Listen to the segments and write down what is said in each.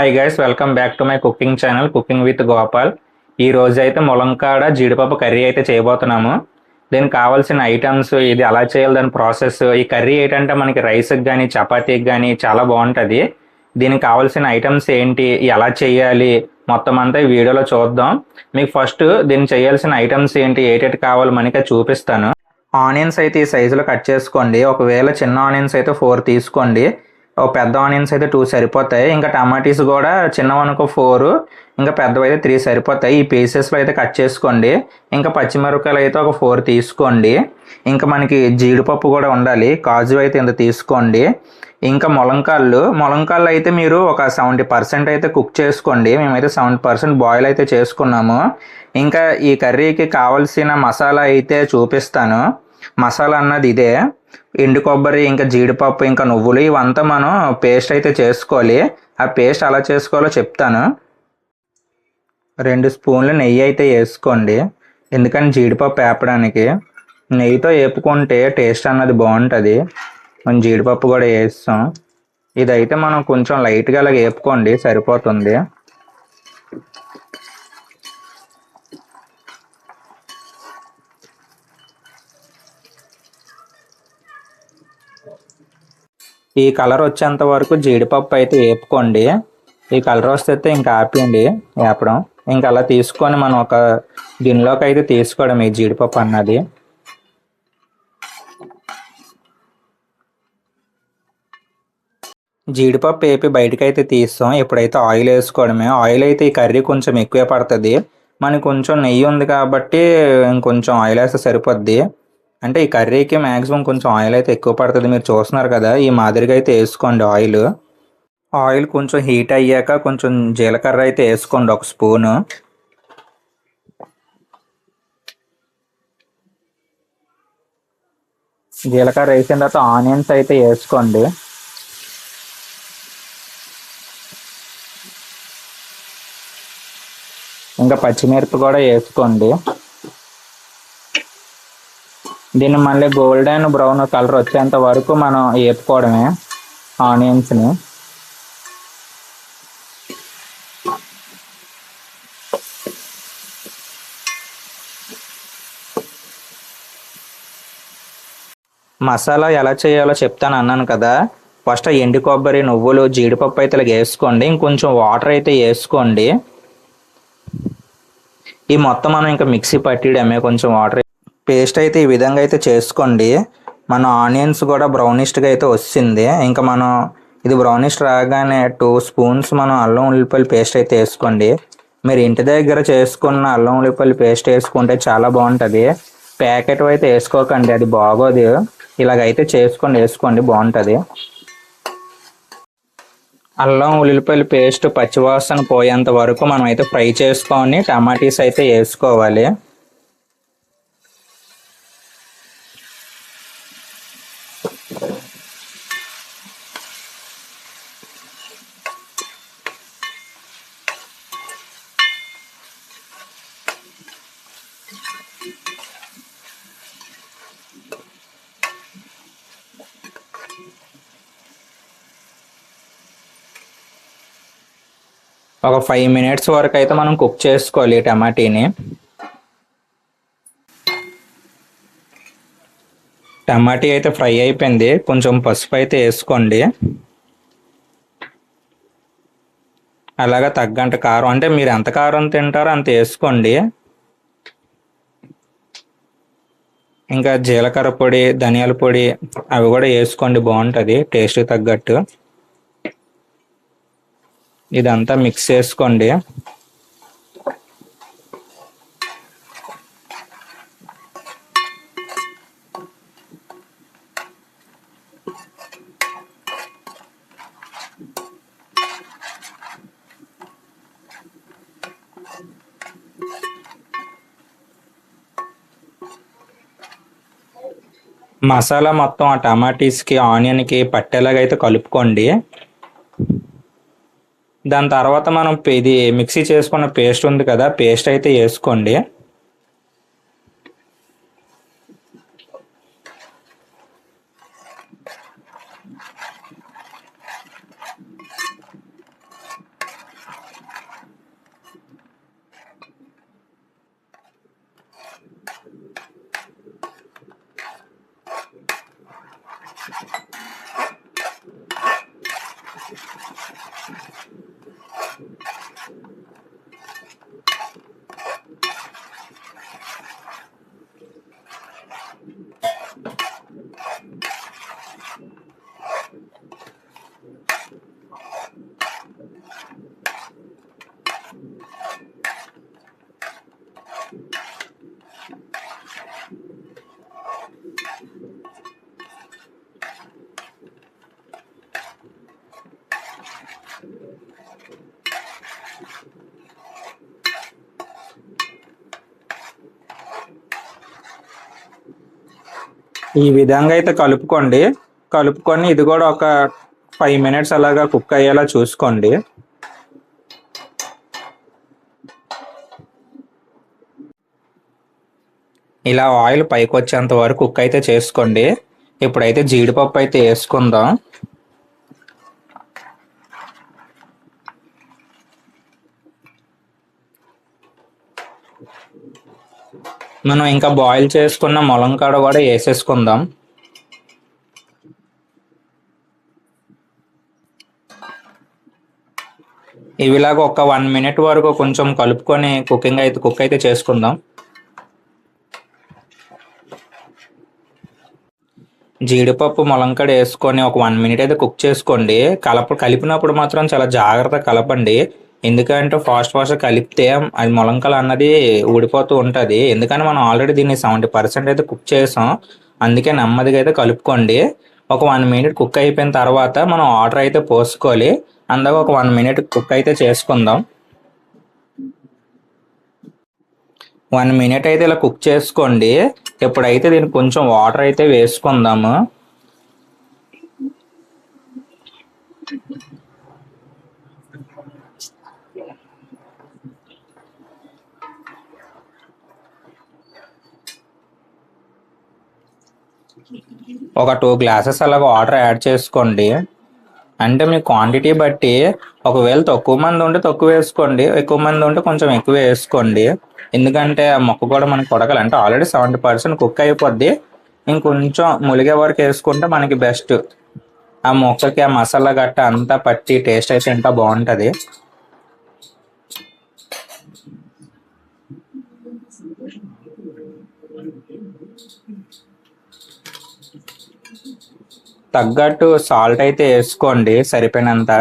Hi guys, welcome back to my cooking channel cooking with Gopal. ఈ రోజు అయితే ములంకాడ జీడిపప్పు కర్రీ అయితే చేయబోతున్నాము. దీనికి కావాల్సిన ఐటమ్స్, ఇది ఎలా చేయాలి, దాని ప్రాసెస్. ఈ కర్రీ ఏంటంటే మనకి రైస్కి కానీ చపాతీకి కానీ చాలా బాగుంటుంది. దీనికి కావాల్సిన ఐటమ్స్ ఏంటి, ఎలా చేయాలి, మొత్తం అంతా ఈ వీడియోలో చూద్దాం. మీకు ఫస్ట్ దీనికి చేయాల్సిన ఐటమ్స్ ఏంటి, ఏటేటి కావాలి మనకి చూపిస్తాను. ఆనియన్స్ అయితే ఈ సైజులో కట్ చేసుకోండి. ఒకవేళ చిన్న ఆనియన్స్ అయితే 4 తీసుకోండి. ఒక పెద్ద ఆనియన్స్ అయితే 2 సరిపోతాయి. ఇంకా టమాటీస్ కూడా చిన్నవనుకో 4, ఇంకా పెద్దవి అయితే 3 సరిపోతాయి. ఈ పీసెస్లో అయితే కట్ చేసుకోండి. ఇంకా పచ్చిమిరపకాయలు అయితే ఒక 4 తీసుకోండి. ఇంకా మనకి జీడిపప్పు కూడా ఉండాలి. కాజు అయితే ఇంత తీసుకోండి. ఇంకా ములంకాళ్ళు అయితే మీరు ఒక 70% అయితే కుక్ చేసుకోండి. మేమైతే 70% బాయిల్ అయితే చేసుకున్నాము. ఇంకా ఈ కర్రీకి కావాల్సిన మసాలా అయితే చూపిస్తాను. మసాలా అన్నది ఇదే: ఎండు కొబ్బరి, ఇంకా జీడిపప్పు, ఇంకా నువ్వులు, ఇవంతా మనం పేస్ట్ అయితే చేసుకోవాలి. ఆ పేస్ట్ ఎలా చేసుకోవాలో చెప్తాను. 2 స్పూన్లు నెయ్యి అయితే వేసుకోండి, ఎందుకని జీడిపప్పు వేపడానికి. నెయ్యితో వేపుకుంటే టేస్ట్ అన్నది బాగుంటుంది. మనం జీడిపప్పు కూడా వేస్తాం. ఇదైతే మనం కొంచెం లైట్గా అలా వేపుకోండి, సరిపోతుంది. ఈ కలర్ వచ్చేంత వరకు జీడిపప్పు అయితే వేపుకోండి. ఈ కలర్ వస్తే ఇంకా ఆపేయండి వేపడం. ఇంకా అలా తీసుకొని మనం ఒక గిన్నెలోకి అయితే తీసుకోవడం ఈ జీడిపప్పు అన్నది. జీడిపప్పు వేపి బయటకు అయితే తీస్తాం. ఇప్పుడైతే ఆయిల్ వేసుకోవడమే. ఆయిల్ అయితే ఈ కర్రీ కొంచెం ఎక్కువే పడుతుంది. మనకి కొంచెం నెయ్యి ఉంది కాబట్టి ఇంకొంచెం ఆయిల్ వేస్తే సరిపోద్ది. అంటే ఈ కర్రీకి మ్యాక్సిమం కొంచెం ఆయిల్ అయితే ఎక్కువ పడుతుంది. మీరు చూస్తున్నారు కదా, ఈ మాదిరిగా అయితే వేసుకోండి ఆయిల్. ఆయిల్ కొంచెం హీట్ అయ్యాక కొంచెం జీలకర్ర అయితే వేసుకోండి, 1 స్పూను. జీలకర్ర వేసిన తర్వాత ఆనియన్స్ అయితే వేసుకోండి. ఇంకా పచ్చిమిరప కూడా వేసుకోండి. దీన్ని మళ్ళీ గోల్డెన్ బ్రౌన్ కలర్ వచ్చేంత వరకు మనం వేపుకోవడమే ఆనియన్స్ని. మసాలా ఎలా చేయాలో చెప్తాను అన్నాను కదా. ఫస్ట్ ఎండు కొబ్బరి, నువ్వులు, జీడిపప్పు అయితే ఇలా వేసుకోండి. ఇంకొంచెం వాటర్ అయితే వేసుకోండి. ఈ మొత్తం మనం ఇంకా మిక్సీ పట్టిడమే. కొంచెం వాటర్ పేస్ట్ అయితే ఈ విధంగా అయితే చేసుకోండి. మన ఆనియన్స్ కూడా బ్రౌనిష్గా అయితే వచ్చింది. ఇంకా మనం ఇది బ్రౌనిష్ రాగానే 2 స్పూన్స్ మనం అల్లం ఉల్లిపాయల పేస్ట్ అయితే వేసుకోండి. మీరు ఇంటి దగ్గర చేసుకున్న అల్లం ఉల్లిపాయల పేస్ట్ వేసుకుంటే చాలా బాగుంటుంది. ప్యాకెట్ అయితే వేసుకోకండి, అది బాగోదు. ఇలాగైతే వేసుకోండి, బాగుంటుంది. అల్లం ఉల్లిపాయల పేస్ట్ పచ్చివాసన పోయేంత వరకు మనం అయితే ఫ్రై చేసుకొని టమాటీస్ అయితే వేసుకోవాలి. ఒక 5 మినిట్స్ వరకు అయితే మనం కుక్ చేసుకోవాలి టమాటీని. టమాటీ అయితే ఫ్రై అయిపోయింది. కొంచెం పసుపు అయితే వేసుకోండి. అలాగా తగ్గంట కారం, అంటే మీరు ఎంత కారం తింటారో అంత వేసుకోండి. ఇంకా జీలకర్ర పొడి, ధనియాల పొడి అవి కూడా వేసుకోండి, బాగుంటుంది టేస్ట్కి తగ్గట్టు. ఇదంతా మిక్స్ చేసుకోండి. మసాలా మొత్తం ఆ టమాటీస్కి, ఆనియన్కి పట్టేలాగా అయితే కలుపుకోండి. దాని తర్వాత మనం ఇది మిక్సీ చేసుకున్న పేస్ట్ ఉంది కదా, పేస్ట్ అయితే వేసుకోండి. ఈ విధంగా అయితే కలుపుకోండి. కలుపుకొని ఇది కూడా ఒక 5 minutes అలాగా కుక్ అయ్యేలా చూసుకోండి. ఇలా ఆయిల్ పైకి వచ్చేంత వరకు కుక్ అయితే చేసుకోండి. ఇప్పుడైతే జీడిపప్పు అయితే వేసుకుందాం. మనం ఇంకా బాయిల్ చేసుకున్న ములంకాడ కూడా వేసేసుకుందాం. ఇవిలాగా ఒక 1 minute వరకు కొంచెం కలుపుకొని కుక్ అయితే చేసుకుందాం. జీడిపప్పు ములంకాడ వేసుకొని ఒక 1 minute అయితే కుక్ చేసుకోండి. కలిపినప్పుడు మాత్రం చాలా జాగ్రత్తగా కలపండి. ఎందుకంటే ఫాస్ట్ కలిపితే అది ములంకాడ అన్నది ఊడిపోతూ ఉంటుంది. ఎందుకంటే మనం ఆల్రెడీ దీన్ని 70% అయితే కుక్ చేసాం. అందుకే నెమ్మదిగా అయితే కలుపుకోండి. ఒక 1 minute కుక్ అయిపోయిన తర్వాత మనం వాటర్ అయితే పోసుకోవాలి. అందాక ఒక 1 minute కుక్ అయితే చేసుకుందాం. 1 minute అయితే ఇలా కుక్ చేసుకోండి. ఇప్పుడైతే దీనికి కొంచెం వాటర్ అయితే వేసుకుందాము. ఒక 2 glasses అలాగ వాటర్ యాడ్ చేసుకోండి. అంటే మీ క్వాంటిటీ బట్టి ఒకవేళ తక్కువ మంది ఉంటే తక్కువ వేసుకోండి, ఎక్కువ మంది ఉంటే కొంచెం ఎక్కువ వేసుకోండి. ఎందుకంటే ఆ మొక్క కూడా మనకి ఉడకాలి. అంటే ఆల్రెడీ 70% కుక్ అయిపోద్ది. ఇంకొంచెం ములిగే వరకు వేసుకుంటే మనకి బెస్ట్. ఆ మొక్కకి ఆ మసాలా గట్ట అంతా పట్టి టేస్ట్ అయితే ఇంకా బాగుంటుంది. తగ్గట్టు సాల్ట్ అయితే వేసుకోండి సరిపోయినంత.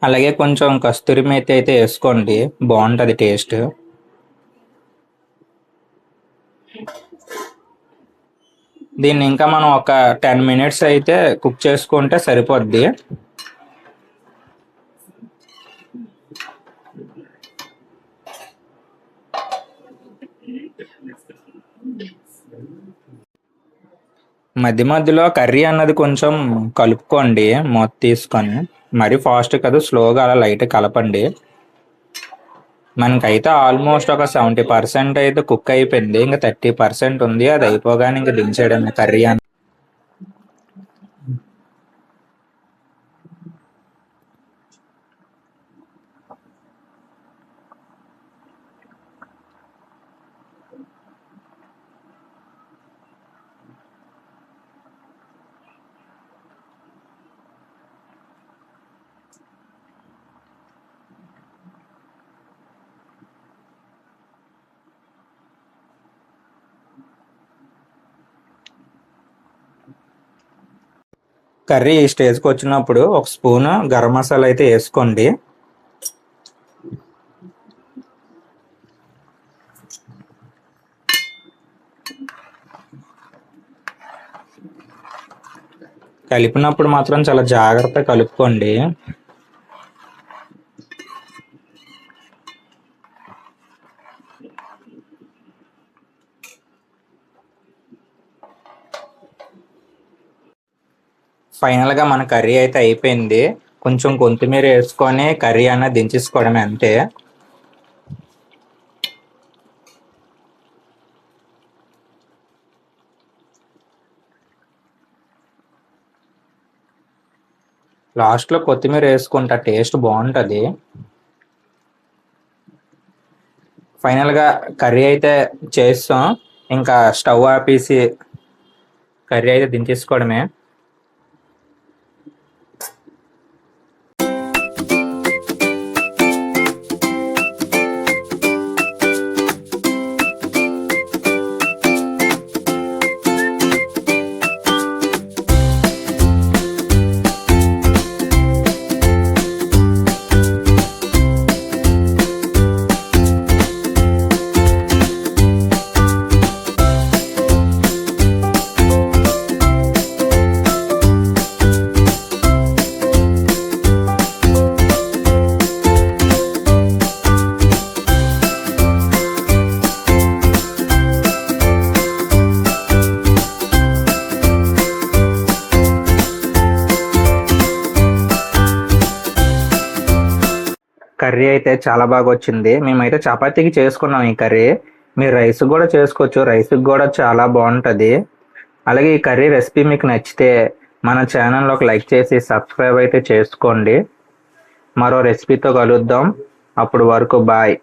అలాగే కొంచెం కస్తూరి మేతి అయితే వేసుకోండి, బాగుంటుంది టేస్ట్. దీన్ని ఇంకా మనం ఒక 10 minutes అయితే కుక్ చేసుకుంటే సరిపోద్ది. మధ్య మధ్యలో కర్రీ అన్నది కొంచెం కలుపుకోండి మూత తీసుకొని. మరీ ఫాస్ట్ కాదు, స్లోగా అలా లైట్ కలపండి. మనకైతే ఆల్మోస్ట్ ఒక 70% అయితే కుక్ అయిపోయింది. ఇంకా 30% ఉంది. అది అయిపోగానే ఇంకా దించేయడమే కర్రీ అని. కర్రీ ఈ స్టేజ్కి వచ్చినప్పుడు ఒక స్పూన్ గరం మసాలా అయితే వేసుకోండి. కలిపినప్పుడు మాత్రం చాలా జాగ్రత్తగా కలుపుకోండి. ఫైనల్గా మన కర్రీ అయితే అయిపోయింది. కొంచెం కొత్తిమీర వేసుకొని కర్రీ అన్నది దించేసుకోవడమే, అంతే. లాస్ట్లో కొత్తిమీర వేసుకుంటా టేస్ట్ బాగుంటుంది. ఫైనల్గా కర్రీ అయితే చేస్తాం. ఇంకా స్టవ్ ఆపేసి కర్రీ అయితే దించేసుకోవడమే. కర్రీ అయితే చాలా బాగా వచ్చింది. మేమైతే చపాతీకి చేసుకున్నాం ఈ కర్రీ. మీరు రైస్ కూడా చేసుకోవచ్చు, రైస్కి కూడా చాలా బాగుంటుంది. అలాగే ఈ కర్రీ రెసిపీ మీకు నచ్చితే మన ఛానల్ ఒక లైక్ చేసి సబ్స్క్రైబ్ అయితే చేసుకోండి. మరో రెసిపీతో కలుద్దాం. అప్పుడు వరకు బాయ్.